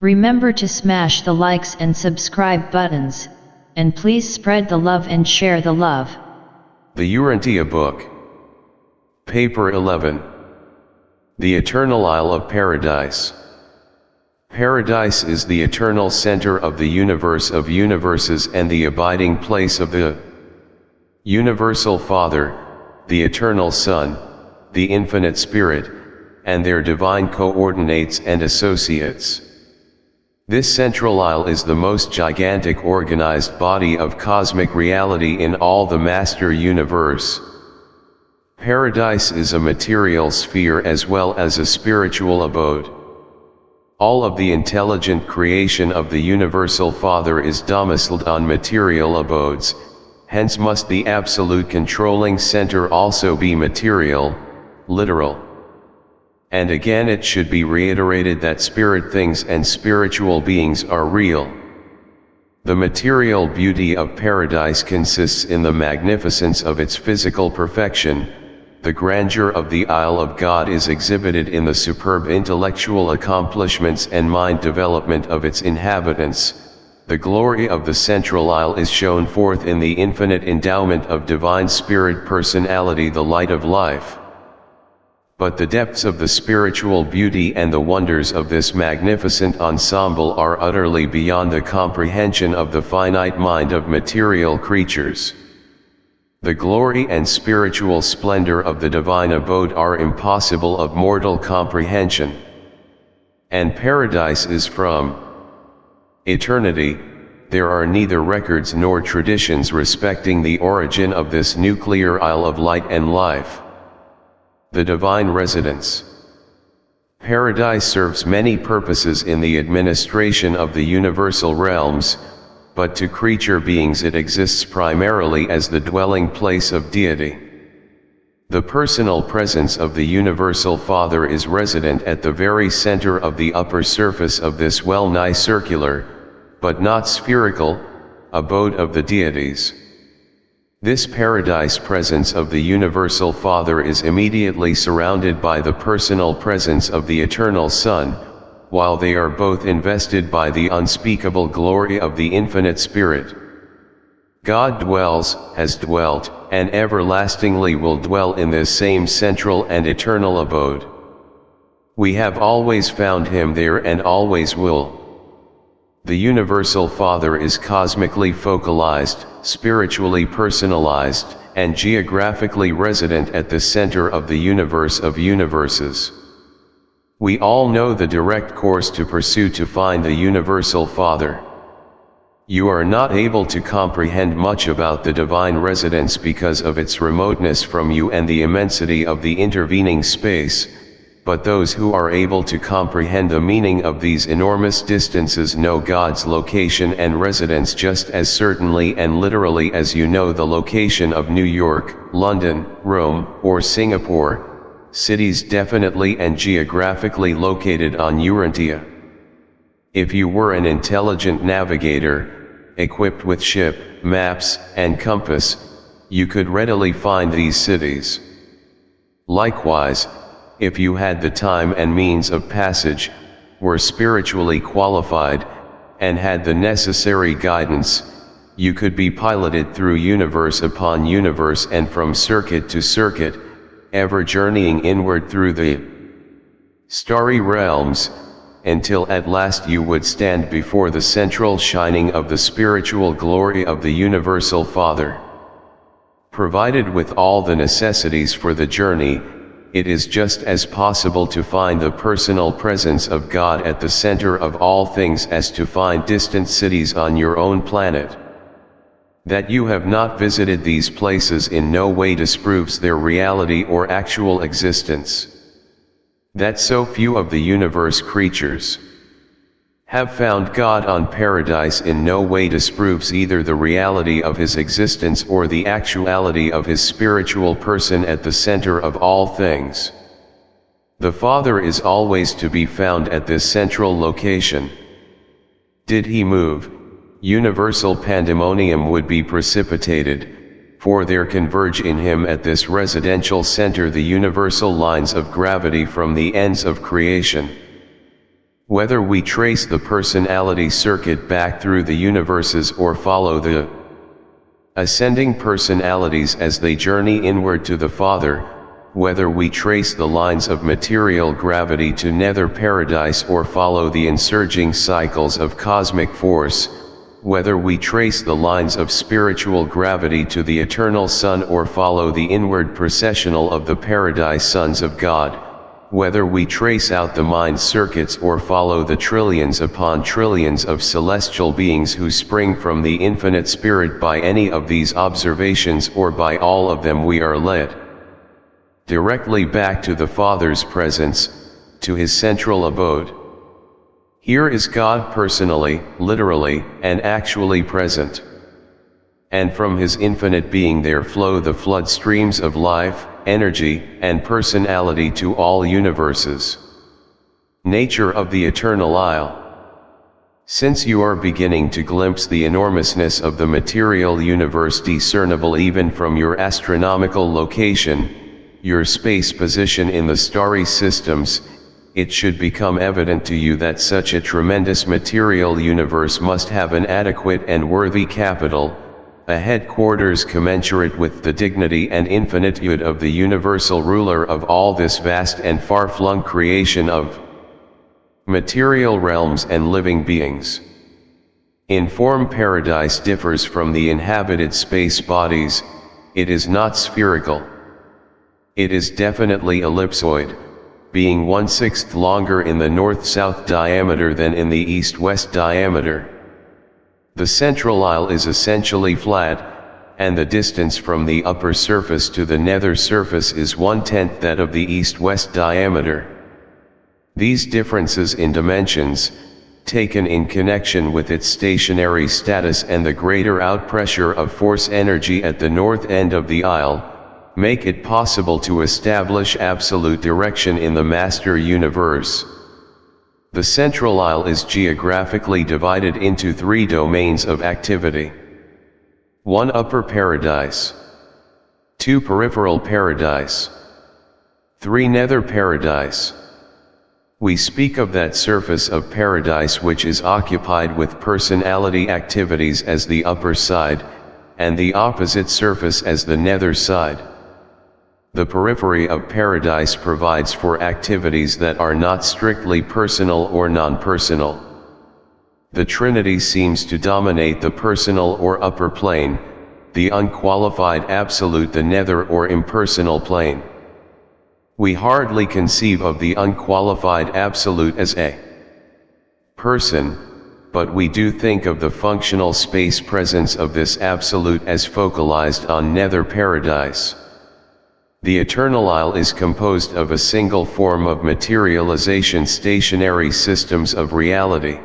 Remember to smash the likes and subscribe buttons, and please spread the love and share the love. The Urantia Book. Paper 11. The Eternal Isle of Paradise. Paradise is the eternal center of the universe of universes and the abiding place of the Universal Father, the Eternal Son, the Infinite Spirit, and their divine coordinates and associates. This central isle is the most gigantic organized body of cosmic reality in all the master universe. Paradise is a material sphere as well as a spiritual abode. All of the intelligent creation of the Universal Father is domiciled on material abodes, hence must the absolute controlling center also be material, literal. And again it should be reiterated that spirit things and spiritual beings are real. The material beauty of paradise consists in the magnificence of its physical perfection. The grandeur of the Isle of God is exhibited in the superb intellectual accomplishments and mind development of its inhabitants. The glory of the central isle is shown forth in the infinite endowment of divine spirit personality, the light of life. But the depths of the spiritual beauty and the wonders of this magnificent ensemble are utterly beyond the comprehension of the finite mind of material creatures. The glory and spiritual splendor of the divine abode are impossible of mortal comprehension. And paradise is from eternity. There are neither records nor traditions respecting the origin of this nuclear isle of light and life. The divine residence. Paradise serves many purposes in the administration of the universal realms, but to creature beings it exists primarily as the dwelling place of deity. The personal presence of the Universal Father is resident at the very center of the upper surface of this well-nigh circular, but not spherical, abode of the deities. This paradise presence of the Universal Father is immediately surrounded by the personal presence of the Eternal Son, while they are both invested by the unspeakable glory of the Infinite Spirit. God dwells, has dwelt, and everlastingly will dwell in this same central and eternal abode. We have always found him there and always will. The Universal Father is cosmically focalized, spiritually personalized, and geographically resident at the center of the universe of universes. We all know the direct course to pursue to find the Universal Father. You are not able to comprehend much about the divine residence because of its remoteness from you and the immensity of the intervening space, but those who are able to comprehend the meaning of these enormous distances know God's location and residence just as certainly and literally as you know the location of New York, London, Rome, or Singapore, cities definitely and geographically located on Urantia. If you were an intelligent navigator, equipped with ship, maps, and compass, you could readily find these cities. Likewise, if you had the time and means of passage, were spiritually qualified, and had the necessary guidance, you could be piloted through universe upon universe and from circuit to circuit, ever journeying inward through the starry realms, until at last you would stand before the central shining of the spiritual glory of the Universal Father. Provided with all the necessities for the journey, it is just as possible to find the personal presence of God at the center of all things as to find distant cities on your own planet. That you have not visited these places in no way disproves their reality or actual existence. That so few of the universe creatures have found God on paradise in no way disproves either the reality of his existence or the actuality of his spiritual person at the center of all things. The Father is always to be found at this central location. Did he move, universal pandemonium would be precipitated, for there converge in him at this residential center the universal lines of gravity from the ends of creation. Whether we trace the personality circuit back through the universes or follow the ascending personalities as they journey inward to the Father, whether we trace the lines of material gravity to nether paradise or follow the insurging cycles of cosmic force, whether we trace the lines of spiritual gravity to the eternal Sun or follow the inward processional of the paradise sons of God, whether we trace out the mind circuits or follow the trillions upon trillions of celestial beings who spring from the infinite spirit, by any of these observations or by all of them we are led directly back to the Father's presence, to his central abode. Here is God personally, literally, and actually present. And from his infinite being there flow the flood streams of life, energy, and personality to all universes. Nature of the Eternal Isle. Since you are beginning to glimpse the enormousness of the material universe discernible even from your astronomical location, your space position in the starry systems, it should become evident to you that such a tremendous material universe must have an adequate and worthy capital, a headquarters commensurate with the dignity and infinitude of the universal ruler of all this vast and far-flung creation of material realms and living beings. In form, paradise differs from the inhabited space bodies. It is not spherical. It is definitely ellipsoid, being 1/6 longer in the north-south diameter than in the east-west diameter. The central isle is essentially flat, and the distance from the upper surface to the nether surface is 1/10 that of the east-west diameter. These differences in dimensions, taken in connection with its stationary status and the greater outpressure of force energy at the north end of the isle, make it possible to establish absolute direction in the master universe. The central isle is geographically divided into 3 domains of activity. 1 upper paradise, 2 peripheral paradise, 3 nether paradise. We speak of that surface of paradise which is occupied with personality activities as the upper side, and the opposite surface as the nether side. The periphery of paradise provides for activities that are not strictly personal or non-personal. The Trinity seems to dominate the personal or upper plane, the unqualified absolute the nether or impersonal plane. We hardly conceive of the unqualified absolute as a person, but we do think of the functional space presence of this absolute as focalized on nether paradise. The Eternal Isle is composed of a single form of materialization, stationary systems of reality.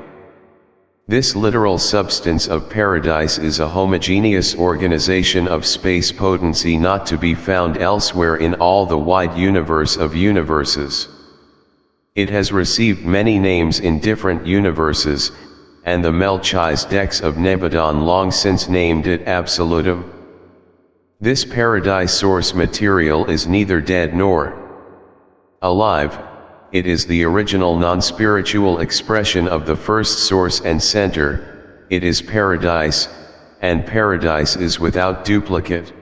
This literal substance of paradise is a homogeneous organization of space potency not to be found elsewhere in all the wide universe of universes. It has received many names in different universes, and the Melchizedeks of Nebadon long since named it Absolutum. This paradise source material is neither dead nor alive. It is the original non-spiritual expression of the first source and center. It is paradise, and paradise is without duplicate.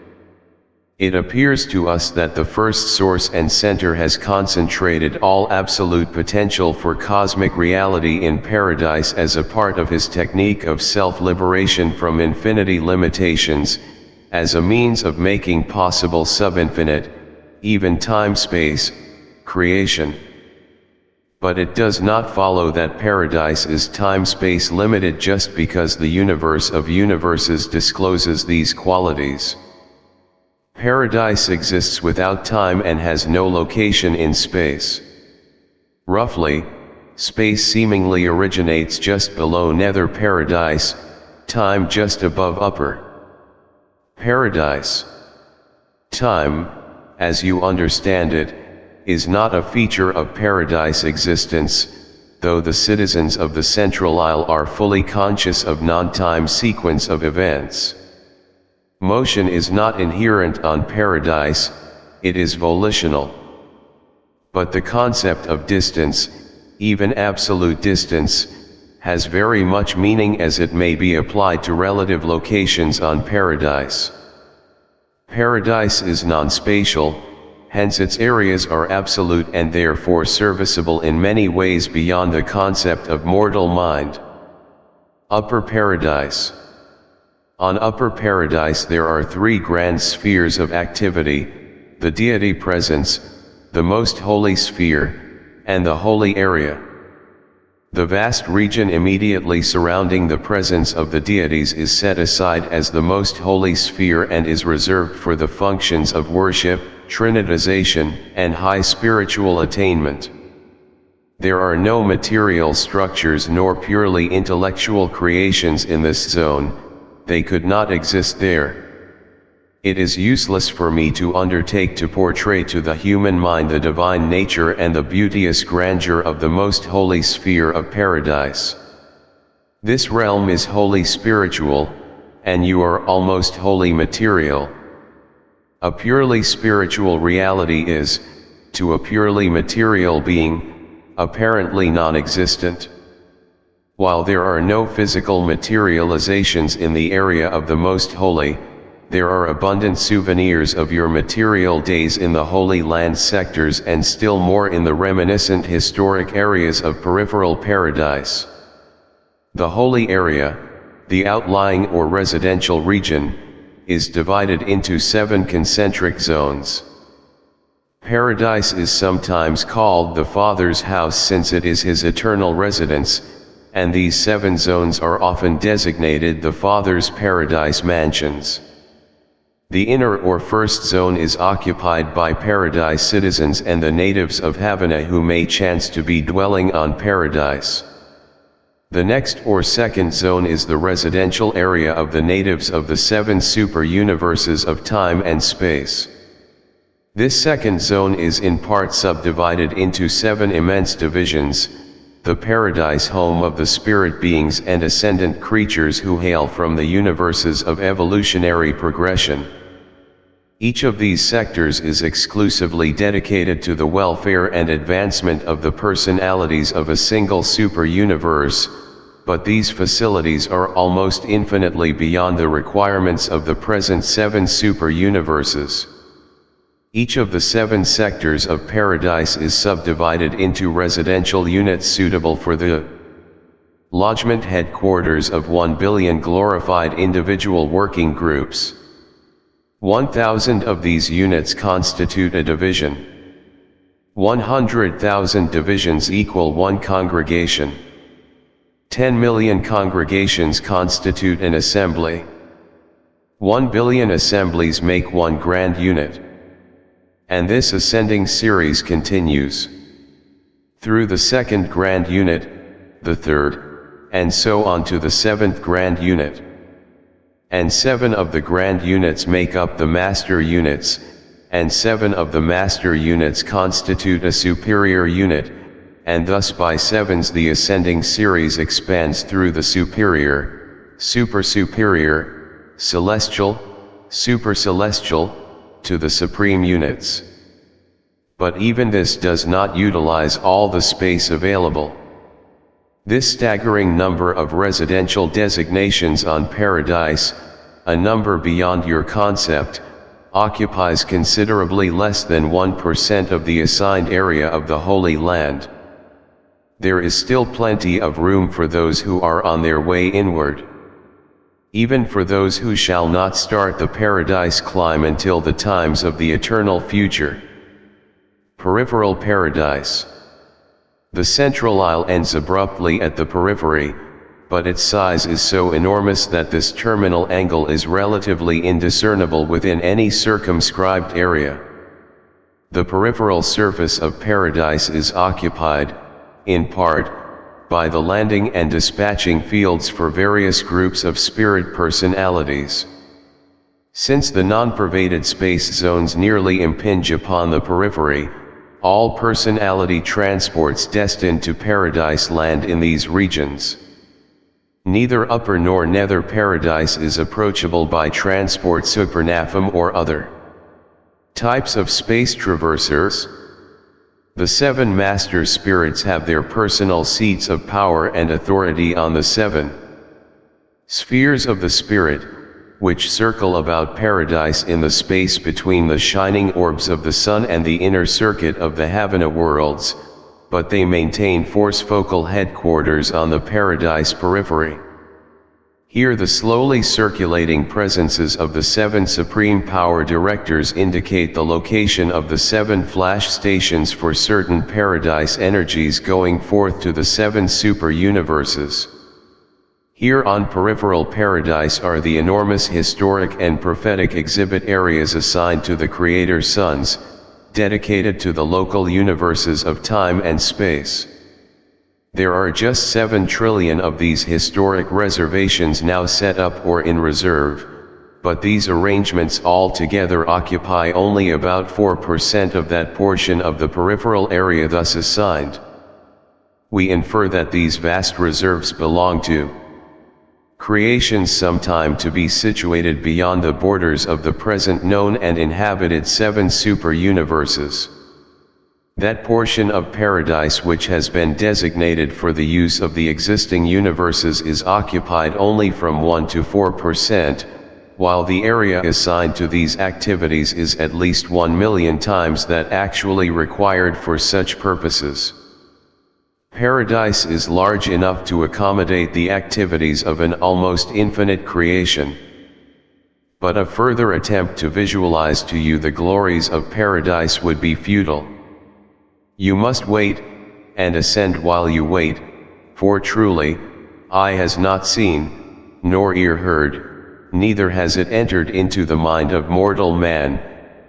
It appears to us that the first source and center has concentrated all absolute potential for cosmic reality in paradise as a part of his technique of self-liberation from infinity limitations, as a means of making possible subinfinite, even time-space, creation. But it does not follow that paradise is time-space limited just because the universe of universes discloses these qualities. Paradise exists without time and has no location in space. Roughly, space seemingly originates just below nether paradise, time just above upper paradise. Time, as you understand it, is not a feature of paradise existence, though the citizens of the Central Isle are fully conscious of non-time sequence of events. Motion is not inherent on paradise, it is volitional. But the concept of distance, even absolute distance, has very much meaning as it may be applied to relative locations on paradise. Paradise is non-spatial, hence its areas are absolute and therefore serviceable in many ways beyond the concept of mortal mind. Upper Paradise. On Upper Paradise there are three grand spheres of activity: the deity presence, the most holy sphere, and the holy area. The vast region immediately surrounding the presence of the deities is set aside as the most holy sphere and is reserved for the functions of worship, trinitization, and high spiritual attainment. There are no material structures nor purely intellectual creations in this zone, they could not exist there. It is useless for me to undertake to portray to the human mind the divine nature and the beauteous grandeur of the most holy sphere of paradise. This realm is wholly spiritual, and you are almost wholly material. A purely spiritual reality is, to a purely material being, apparently non-existent. While there are no physical materializations in the area of the most holy, there are abundant souvenirs of your material days in the Holy Land sectors and still more in the reminiscent historic areas of peripheral paradise. The holy area, the outlying or residential region, is divided into 7 concentric zones. Paradise is sometimes called the Father's house since it is his eternal residence, and these 7 zones are often designated the Father's paradise mansions. The inner or first zone is occupied by paradise citizens and the natives of Havana who may chance to be dwelling on paradise. The next or second zone is the residential area of the natives of the 7 super-universes of time and space. This second zone is in part subdivided into 7 immense divisions: the paradise home of the spirit beings and ascendant creatures who hail from the universes of evolutionary progression. Each of these sectors is exclusively dedicated to the welfare and advancement of the personalities of a single super-universe, but these facilities are almost infinitely beyond the requirements of the present 7 super-universes. Each of the 7 sectors of paradise is subdivided into residential units suitable for the lodgement headquarters of 1 billion glorified individual working groups. 1,000 of these units constitute a division. 100,000 divisions equal 1 congregation. 10 million congregations constitute an assembly. 1 billion assemblies make 1 grand unit. And this ascending series continues through the 2nd grand unit, the 3rd, and so on to the 7th grand unit. And 7 of the grand units make up the master units, and 7 of the master units constitute a superior unit, and thus by 7s the ascending series expands through the superior, super-superior, celestial, super-celestial, to the supreme units. But even this does not utilize all the space available. This staggering number of residential designations on paradise, a number beyond your concept, occupies considerably less than 1% of the assigned area of the Holy Land. There is still plenty of room for those who are on their way inward. Even for those who shall not start the paradise climb until the times of the eternal future. Peripheral Paradise. The central aisle ends abruptly at the periphery, but its size is so enormous that this terminal angle is relatively indiscernible within any circumscribed area. The peripheral surface of paradise is occupied, in part, by the landing and dispatching fields for various groups of spirit personalities. Since the non-pervaded space zones nearly impinge upon the periphery, all personality transports destined to paradise land in these regions. Neither upper nor nether paradise is approachable by transport supernafum or other types of space traversers. The 7 master spirits have their personal seats of power and authority on the 7 spheres of the spirit, which circle about paradise in the space between the shining orbs of the sun and the inner circuit of the Havana worlds, but they maintain force focal headquarters on the paradise periphery. Here the slowly circulating presences of the 7 supreme power directors indicate the location of the 7 flash stations for certain paradise energies going forth to the 7 super-universes. Here on peripheral paradise are the enormous historic and prophetic exhibit areas assigned to the Creator Sons, dedicated to the local universes of time and space. There are just 7 trillion of these historic reservations now set up or in reserve, but these arrangements altogether occupy only about 4% of that portion of the peripheral area thus assigned. We infer that these vast reserves belong to creations sometime to be situated beyond the borders of the present known and inhabited 7 super-universes. That portion of paradise which has been designated for the use of the existing universes is occupied only from 1 to 4%, while the area assigned to these activities is at least 1 million times that actually required for such purposes. Paradise is large enough to accommodate the activities of an almost infinite creation. But a further attempt to visualize to you the glories of paradise would be futile. You must wait, and ascend while you wait, for truly, eye has not seen, nor ear heard, neither has it entered into the mind of mortal man,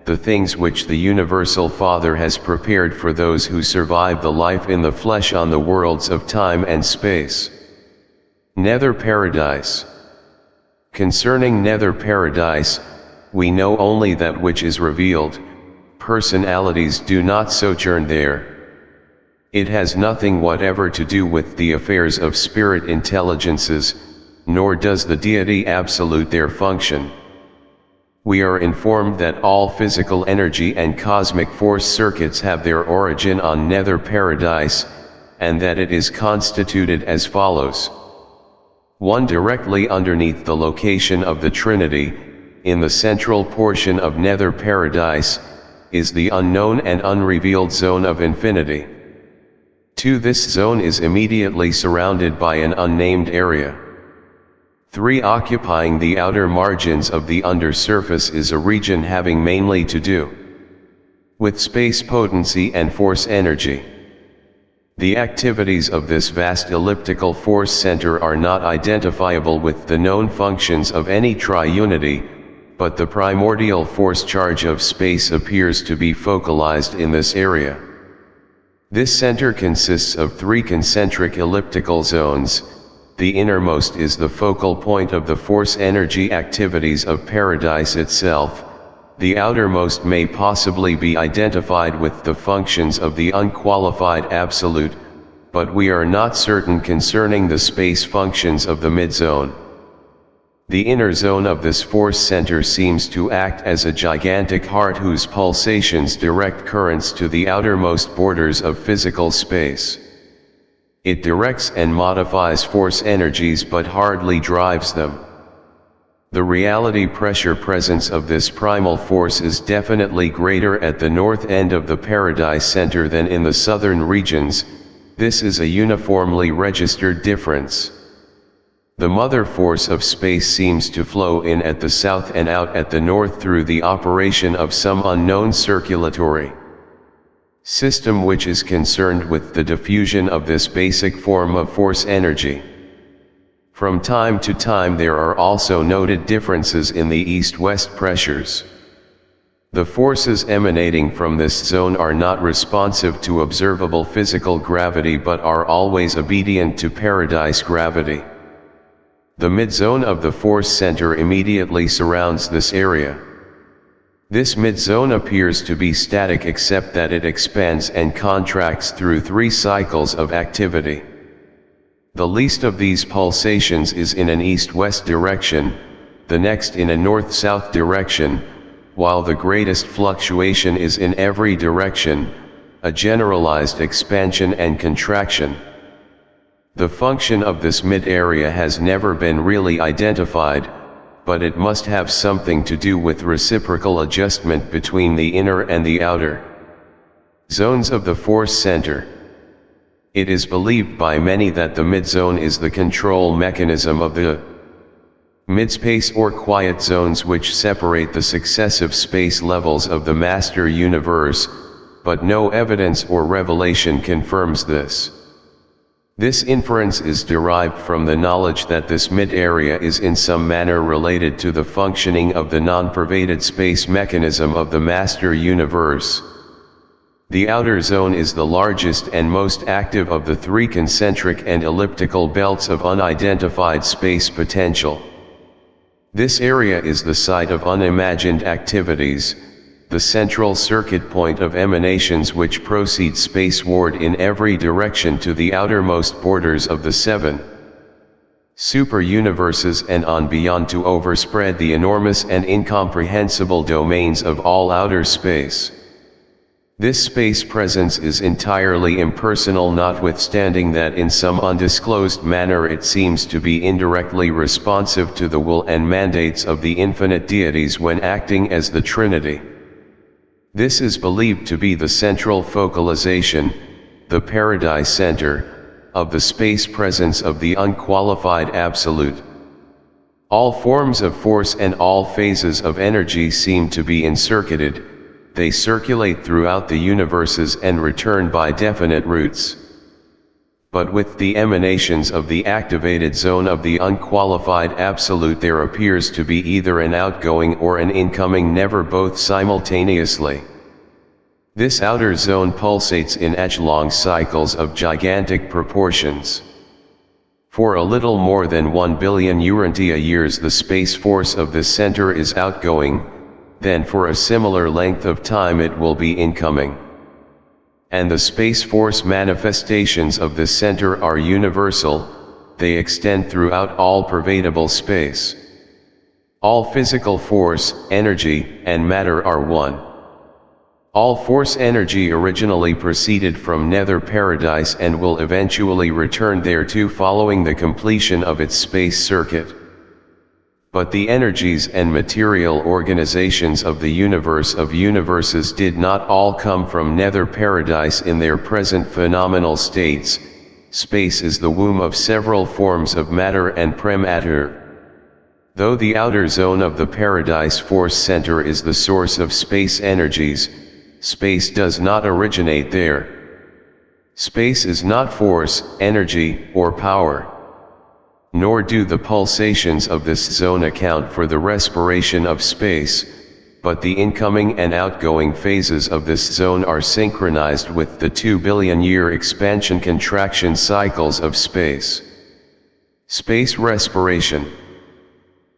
the things which the Universal Father has prepared for those who survive the life in the flesh on the worlds of time and space. Nether Paradise. Concerning Nether Paradise, we know only that which is revealed. Personalities do not sojourn there. It has nothing whatever to do with the affairs of spirit intelligences, nor does the deity absolute their function. We are informed that all physical energy and cosmic force circuits have their origin on Nether Paradise, and that it is constituted as follows. 1. Directly underneath the location of the Trinity, in the central portion of Nether Paradise, is the unknown and unrevealed zone of infinity. 2. This zone is immediately surrounded by an unnamed area. 3. Occupying the outer margins of the undersurface is a region having mainly to do with space potency and force energy. The activities of this vast elliptical force center are not identifiable with the known functions of any triunity, but the primordial force charge of space appears to be focalized in this area. This center consists of 3 concentric elliptical zones. The innermost is the focal point of the force energy activities of paradise itself. The outermost may possibly be identified with the functions of the unqualified absolute, but we are not certain concerning the space functions of the mid-zone. The inner zone of this force center seems to act as a gigantic heart whose pulsations direct currents to the outermost borders of physical space. It directs and modifies force energies but hardly drives them. The reality pressure presence of this primal force is definitely greater at the north end of the paradise center than in the southern regions. This is a uniformly registered difference. The mother force of space seems to flow in at the south and out at the north through the operation of some unknown circulatory system which is concerned with the diffusion of this basic form of force energy. From time to time there are also noted differences in the east-west pressures. The forces emanating from this zone are not responsive to observable physical gravity but are always obedient to paradise gravity. The mid-zone of the force center immediately surrounds this area. This mid-zone appears to be static except that it expands and contracts through 3 cycles of activity. The least of these pulsations is in an east-west direction, the next in a north-south direction, while the greatest fluctuation is in every direction, a generalized expansion and contraction. The function of this mid-area has never been really identified, but it must have something to do with reciprocal adjustment between the inner and the outer zones of the force center. It is believed by many that the mid-zone is the control mechanism of the midspace or quiet zones which separate the successive space levels of the master universe, but no evidence or revelation confirms this. This inference is derived from the knowledge that this mid-area is in some manner related to the functioning of the non-pervaded space mechanism of the master universe. The outer zone is the largest and most active of the three concentric and elliptical belts of unidentified space potential. This area is the site of unimagined activities, the central circuit point of emanations which proceed spaceward in every direction to the outermost borders of the seven super-universes and on beyond to overspread the enormous and incomprehensible domains of all outer space. This space presence is entirely impersonal, notwithstanding that in some undisclosed manner it seems to be indirectly responsive to the will and mandates of the infinite deities when acting as the Trinity. This is believed to be the central focalization, the paradise center, of the space presence of the unqualified absolute. All forms of force and all phases of energy seem to be encircuited. They circulate throughout the universes and return by definite routes. But with the emanations of the activated zone of the unqualified absolute there appears to be either an outgoing or an incoming, never both simultaneously. This outer zone pulsates in echelon cycles of gigantic proportions. For a little more than 1 billion Urantia years the space force of the center is outgoing, then for a similar length of time it will be incoming. And the space force manifestations of the center are universal, they extend throughout all pervadable space. All physical force, energy, and matter are one. All force energy originally proceeded from nether paradise and will eventually return thereto following the completion of its space circuit. But the energies and material organizations of the universe of universes did not all come from nether paradise in their present phenomenal states. Space is the womb of several forms of matter and prematter. Though the outer zone of the paradise force center is the source of space energies, space does not originate there. Space is not force, energy, or power. Nor do the pulsations of this zone account for the respiration of space, but the incoming and outgoing phases of this zone are synchronized with the 2 billion year expansion-contraction cycles of space. Space respiration.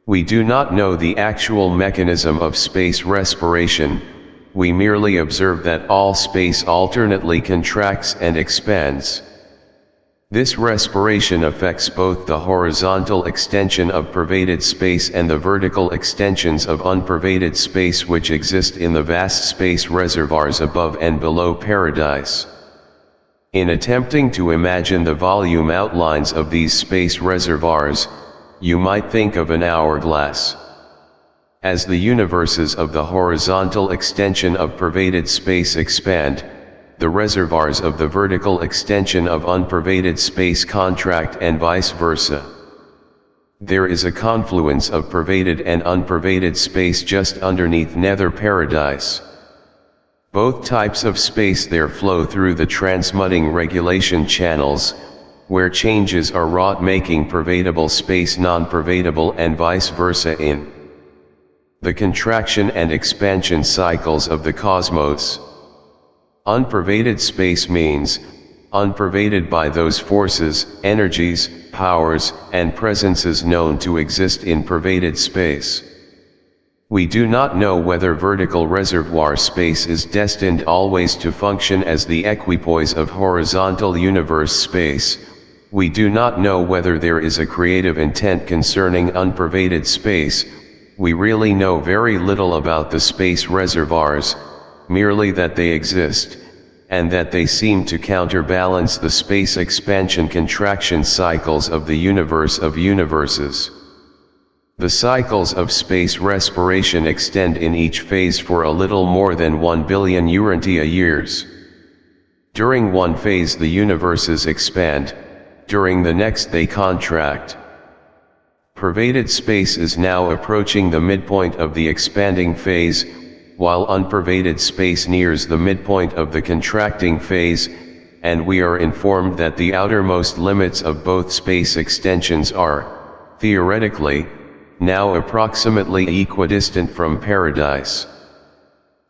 We do not know the actual mechanism of space respiration, we merely observe that all space alternately contracts and expands. This respiration affects both the horizontal extension of pervaded space and the vertical extensions of unpervaded space which exist in the vast space reservoirs above and below paradise. In attempting to imagine the volume outlines of these space reservoirs, you might think of an hourglass. As the universes of the horizontal extension of pervaded space expand, the reservoirs of the vertical extension of unpervaded space contract and vice versa. There is a confluence of pervaded and unpervaded space just underneath nether paradise. Both types of space there flow through the transmuting regulation channels, where changes are wrought making pervadable space non-pervadable and vice versa in the contraction and expansion cycles of the cosmos. Unpervaded space means, unpervaded by those forces, energies, powers, and presences known to exist in pervaded space. We do not know whether vertical reservoir space is destined always to function as the equipoise of horizontal universe space. We do not know whether there is a creative intent concerning unpervaded space. We really know very little about the space reservoirs, merely that they exist, and that they seem to counterbalance the space expansion-contraction cycles of the universe of universes. The cycles of space respiration extend in each phase for a little more than 1 billion Urantia years. During one phase the universes expand, during the next they contract. Pervaded space is now approaching the midpoint of the expanding phase, while unpervaded space nears the midpoint of the contracting phase, and we are informed that the outermost limits of both space extensions are, theoretically, now approximately equidistant from paradise.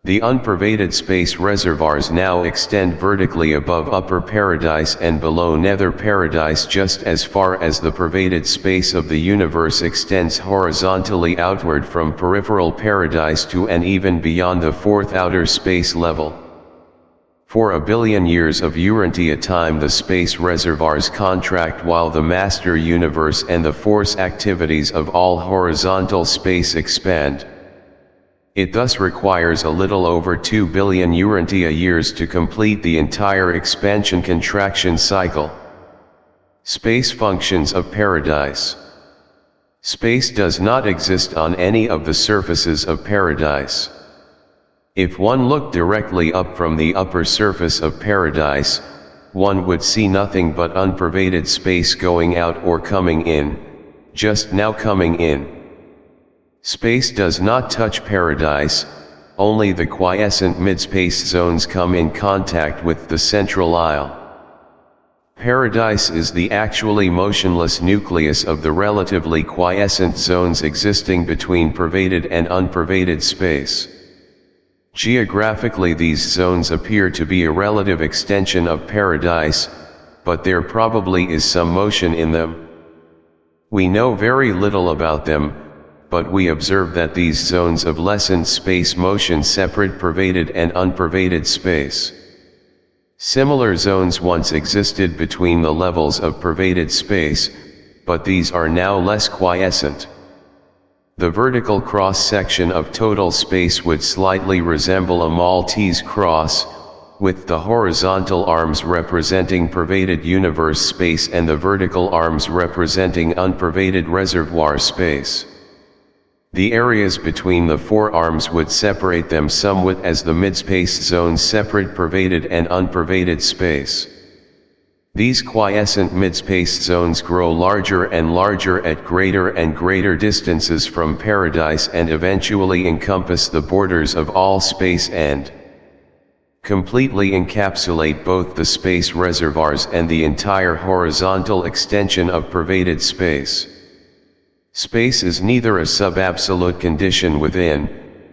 The unpervaded space reservoirs now extend vertically above upper paradise and below nether paradise just as far as the pervaded space of the universe extends horizontally outward from peripheral paradise to and even beyond the fourth outer space level. For a billion years of Urantia time the space reservoirs contract while the master universe and the force activities of all horizontal space expand. It thus requires a little over 2 billion Urantia years to complete the entire expansion-contraction cycle. Space functions of paradise. Space does not exist on any of the surfaces of paradise. If one looked directly up from the upper surface of paradise, one would see nothing but unpervaded space going out or coming in, just now coming in. Space does not touch paradise, only the quiescent mid-space zones come in contact with the central isle. Paradise is the actually motionless nucleus of the relatively quiescent zones existing between pervaded and unpervaded space. Geographically these zones appear to be a relative extension of paradise, but there probably is some motion in them. We know very little about them, but we observe that these zones of lessened space motion separate pervaded and unpervaded space. Similar zones once existed between the levels of pervaded space, but these are now less quiescent. The vertical cross-section of total space would slightly resemble a Maltese cross, with the horizontal arms representing pervaded universe space and the vertical arms representing unpervaded reservoir space. The areas between the four arms would separate them somewhat as the mid-space zones separate pervaded and unpervaded space. These quiescent mid-space zones grow larger and larger at greater and greater distances from paradise and eventually encompass the borders of all space and completely encapsulate both the space reservoirs and the entire horizontal extension of pervaded space. Space is neither a sub-absolute condition within,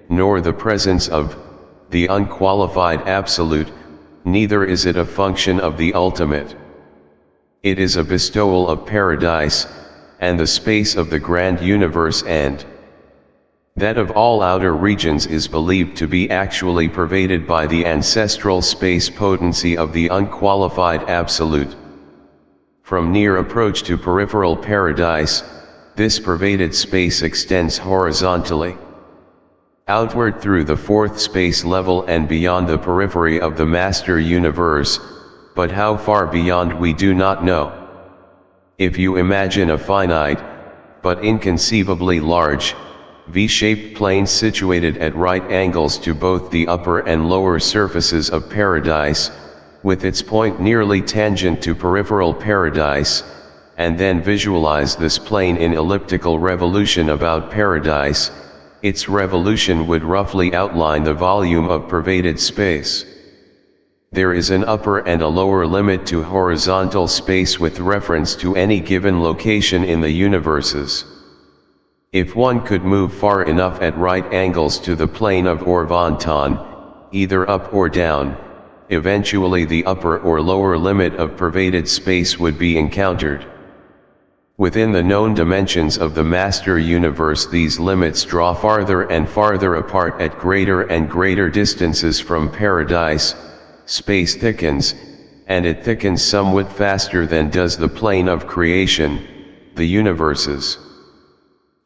nor the presence of, the unqualified absolute, neither is it a function of the ultimate. It is a bestowal of paradise, and the space of the grand universe and that of all outer regions is believed to be actually pervaded by the ancestral space potency of the unqualified absolute. From near approach to peripheral paradise, this pervaded space extends horizontally outward through the fourth space level and beyond the periphery of the master universe, but how far beyond we do not know. If you imagine a finite, but inconceivably large, V-shaped plane situated at right angles to both the upper and lower surfaces of paradise, with its point nearly tangent to peripheral paradise, and then visualize this plane in elliptical revolution about paradise, its revolution would roughly outline the volume of pervaded space. There is an upper and a lower limit to horizontal space with reference to any given location in the universes. If one could move far enough at right angles to the plane of Urantia, either up or down, eventually the upper or lower limit of pervaded space would be encountered. Within the known dimensions of the master universe these limits draw farther and farther apart at greater and greater distances from paradise. Space thickens, and it thickens somewhat faster than does the plane of creation, the universes.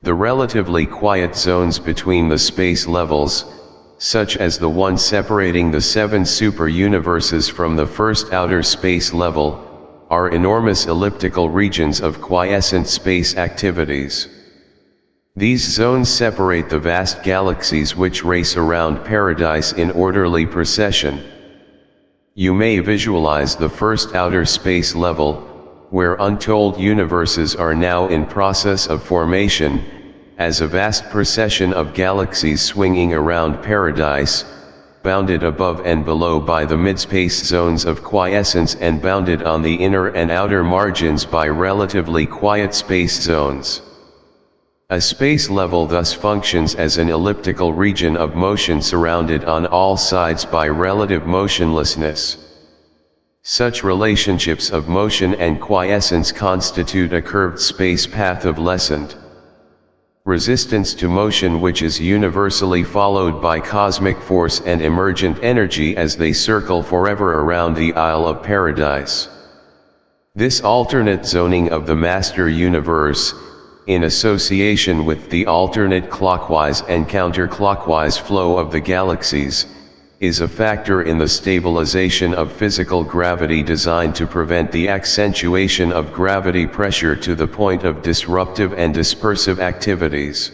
The relatively quiet zones between the space levels, such as the one separating the 7 super-universes from the first outer space level, are enormous elliptical regions of quiescent space activities. These zones separate the vast galaxies which race around Paradise in orderly procession. You may visualize the first outer space level, where untold universes are now in process of formation, as a vast procession of galaxies swinging around Paradise, bounded above and below by the midspace zones of quiescence and bounded on the inner and outer margins by relatively quiet space zones. A space level thus functions as an elliptical region of motion surrounded on all sides by relative motionlessness. Such relationships of motion and quiescence constitute a curved space path of lessened resistance to motion, which is universally followed by cosmic force and emergent energy as they circle forever around the Isle of Paradise. This alternate zoning of the master universe, in association with the alternate clockwise and counterclockwise flow of the galaxies, is a factor in the stabilization of physical gravity designed to prevent the accentuation of gravity pressure to the point of disruptive and dispersive activities.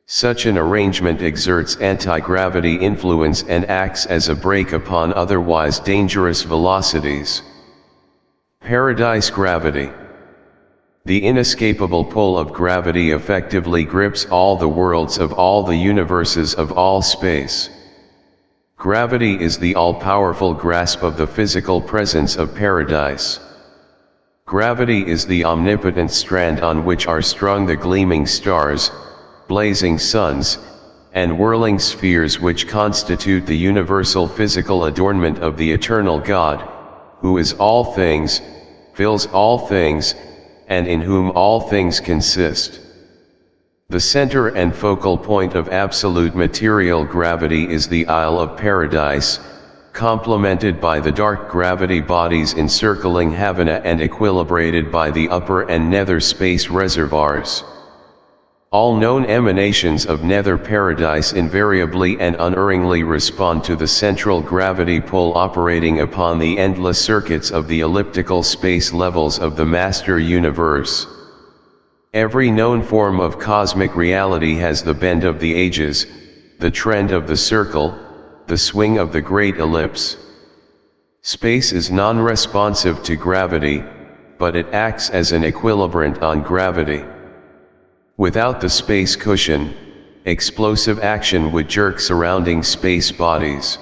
Such an arrangement exerts anti-gravity influence and acts as a brake upon otherwise dangerous velocities. Paradise gravity. The inescapable pull of gravity effectively grips all the worlds of all the universes of all space. Gravity is the all-powerful grasp of the physical presence of Paradise. Gravity is the omnipotent strand on which are strung the gleaming stars, blazing suns, and whirling spheres which constitute the universal physical adornment of the eternal God, who is all things, fills all things, and in whom all things consist. The center and focal point of absolute material gravity is the Isle of Paradise, complemented by the dark gravity bodies encircling Havana and equilibrated by the upper and nether space reservoirs. All known emanations of nether Paradise invariably and unerringly respond to the central gravity pull operating upon the endless circuits of the elliptical space levels of the master universe. Every known form of cosmic reality has the bend of the ages, the trend of the circle, the swing of the great ellipse. Space is non-responsive to gravity, but it acts as an equilibrant on gravity. Without the space cushion, explosive action would jerk surrounding space bodies.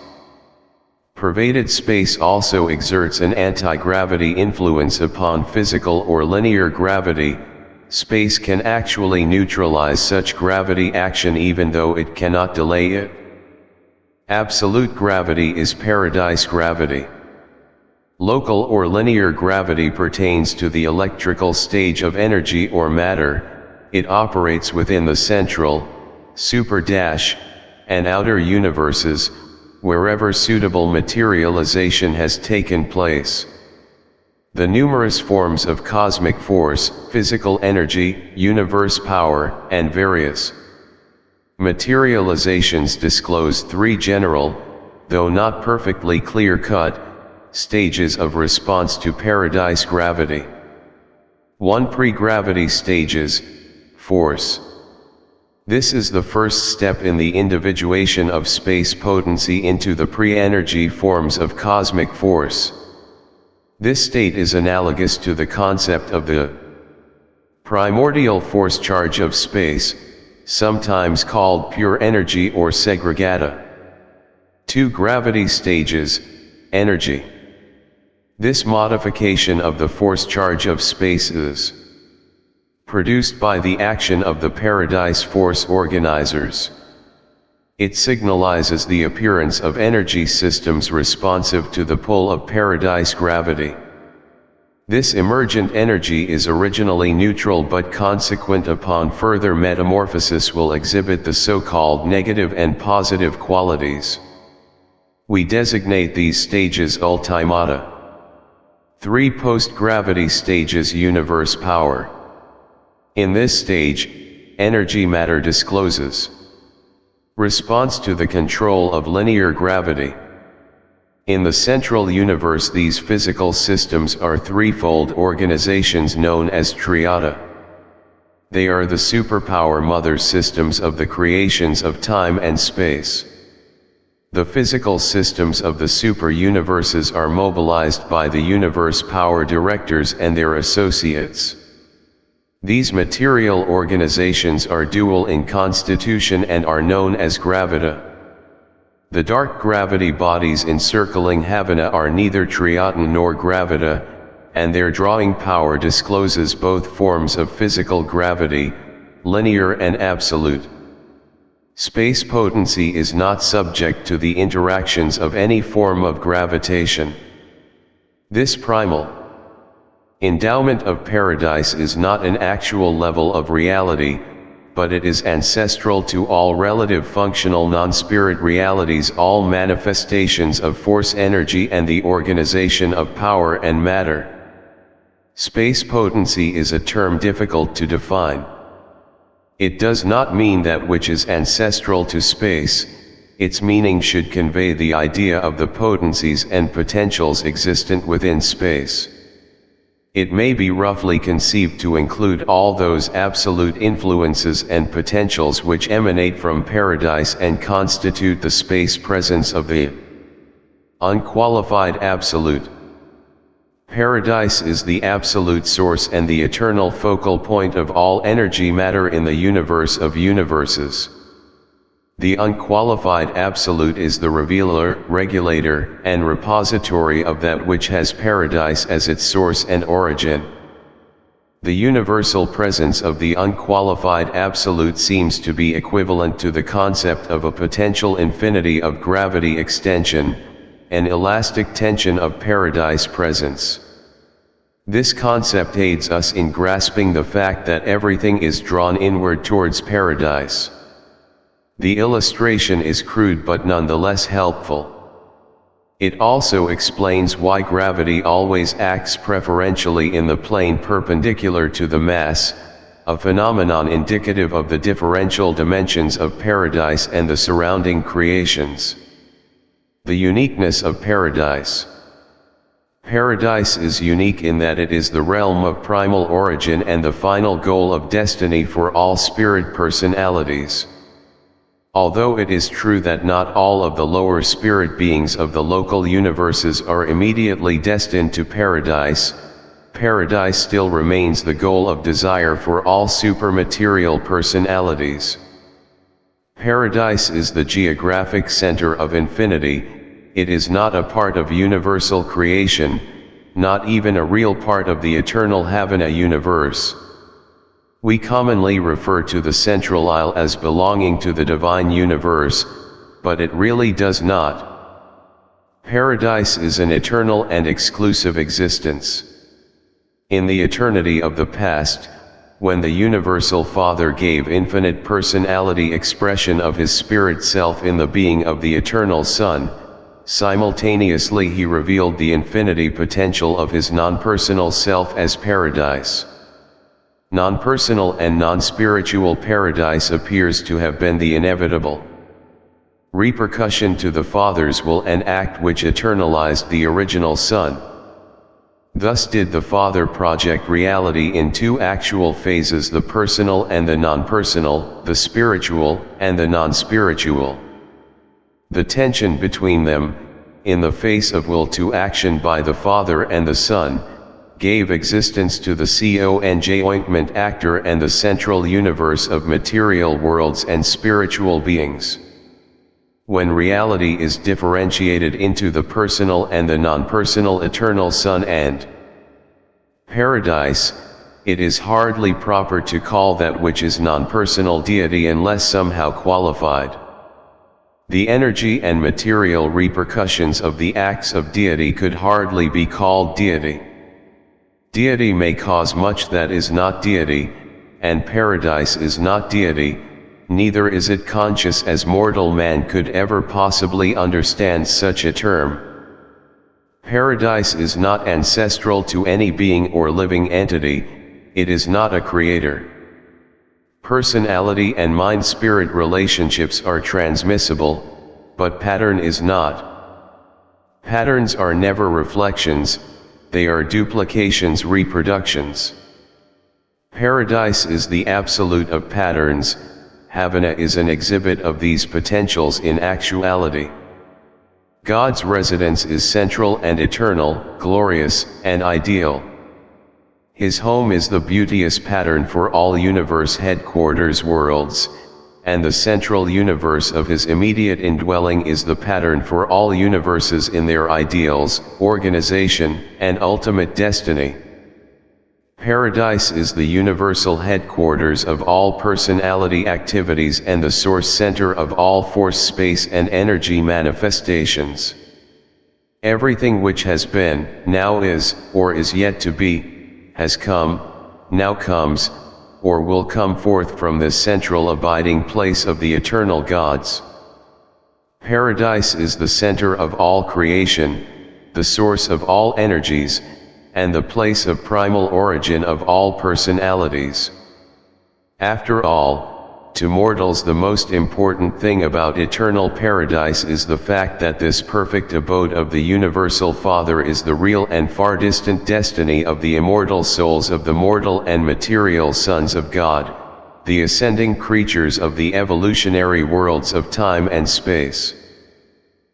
Pervaded space also exerts an anti-gravity influence upon physical or linear gravity. Space can actually neutralize such gravity action even though it cannot delay it. Absolute gravity is Paradise gravity. Local or linear gravity pertains to the electrical stage of energy or matter. It operates within the central, super and outer universes, wherever suitable materialization has taken place. The numerous forms of cosmic force, physical energy, universe power, and various materializations disclose 3 general, though not perfectly clear-cut, stages of response to Paradise gravity. 1 Pre-gravity stages, force. This is the first step in the individuation of space potency into the pre-energy forms of cosmic force. This state is analogous to the concept of the primordial force charge of space, sometimes called pure energy or segregata. 2 Gravity stages, energy. This modification of the force charge of space is produced by the action of the Paradise force organizers. It signalizes the appearance of energy systems responsive to the pull of Paradise gravity. This emergent energy is originally neutral but consequent upon further metamorphosis will exhibit the so-called negative and positive qualities. We designate these stages ultimata. 3 Post-gravity stages, universe power. In this stage, energy matter discloses Response to the control of linear gravity. In the central universe, these physical systems are threefold organizations known as triada. They are the superpower mother systems of the creations of time and space. The physical systems of the super-universes are mobilized by the universe power directors and their associates. These material organizations are dual in constitution and are known as gravita. The dark gravity bodies encircling Havana are neither triaton nor gravita, and their drawing power discloses both forms of physical gravity, linear and absolute. Space potency is not subject to the interactions of any form of gravitation. This primal endowment of paradise is not an actual level of reality, but it is ancestral to all relative functional non-spirit realities, all manifestations of force energy and the organization of power and matter. Space potency is a term difficult to define. It does not mean that which is ancestral to space. Its meaning should convey the idea of the potencies and potentials existent within space. It may be roughly conceived to include all those absolute influences and potentials which emanate from paradise and constitute the space presence of the unqualified absolute. Paradise is the absolute source and the eternal focal point of all energy matter in the universe of universes. The unqualified absolute is the revealer, regulator, and repository of that which has paradise as its source and origin. The universal presence of the unqualified absolute seems to be equivalent to the concept of a potential infinity of gravity extension, an elastic tension of paradise presence. This concept aids us in grasping the fact that everything is drawn inward towards paradise. The illustration is crude but nonetheless helpful. It also explains why gravity always acts preferentially in the plane perpendicular to the mass, a phenomenon indicative of the differential dimensions of paradise and the surrounding creations. The uniqueness of paradise. Paradise is unique in that it is the realm of primal origin and the final goal of destiny for all spirit personalities. Although it is true that not all of the lower spirit beings of the local universes are immediately destined to paradise, paradise still remains the goal of desire for all supermaterial personalities. Paradise is the geographic center of infinity. It is not a part of universal creation, not even a real part of the eternal Havana universe. We commonly refer to the central isle as belonging to the divine universe, but it really does not. Paradise is an eternal and exclusive existence. In the eternity of the past, when the Universal Father gave infinite personality expression of his spirit self in the being of the Eternal Son, simultaneously he revealed the infinity potential of his non-personal self as paradise. Non-personal and non-spiritual paradise appears to have been the inevitable repercussion to the Father's will, an act which eternalized the original Son. Thus did the Father project reality in two actual phases, the personal and the non-personal, the spiritual and the non-spiritual. The tension between them, in the face of will to action by the Father and the Son, gave existence to the conjoint actor and the central universe of material worlds and spiritual beings. When reality is differentiated into the personal and the non-personal eternal Son and paradise, it is hardly proper to call that which is non-personal deity unless somehow qualified. The energy and material repercussions of the acts of deity could hardly be called deity. Deity may cause much that is not deity, and paradise is not deity, neither is it conscious as mortal man could ever possibly understand such a term. Paradise is not ancestral to any being or living entity, it is not a creator. Personality and mind-spirit relationships are transmissible, but pattern is not. Patterns are never reflections, they are duplications, reproductions. Paradise is the absolute of patterns, Havana is an exhibit of these potentials in actuality. God's residence is central and eternal, glorious and ideal. His home is the beauteous pattern for all universe headquarters worlds, and the central universe of his immediate indwelling is the pattern for all universes in their ideals, organization, and ultimate destiny. Paradise is the universal headquarters of all personality activities and the source center of all force, space, and energy manifestations. Everything which has been, now is, or is yet to be, has come, now comes, or will come forth from this central abiding place of the eternal gods. Paradise is the center of all creation, the source of all energies, and the place of primal origin of all personalities. After all, to mortals the most important thing about eternal paradise is the fact that this perfect abode of the universal Father is the real and far distant destiny of the immortal souls of the mortal and material sons of God, the ascending creatures of the evolutionary worlds of time and space.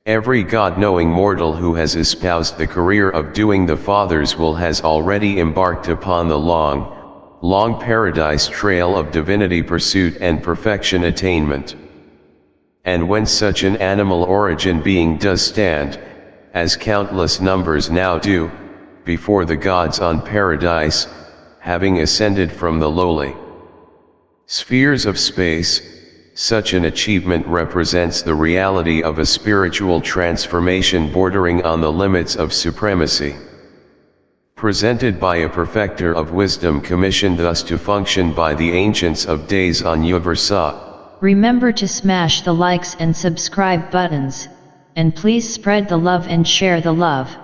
Every God-knowing mortal who has espoused the career of doing the Father's will has already embarked upon the long paradise trail of divinity pursuit and perfection attainment. And when such an animal origin being does stand, as countless numbers now do, before the gods on paradise, having ascended from the lowly spheres of space, such an achievement represents the reality of a spiritual transformation bordering on the limits of supremacy. Presented by a perfecter of wisdom commissioned thus to function by the ancients of days on Urantia. Remember to smash the likes and subscribe buttons, and please spread the love and share the love.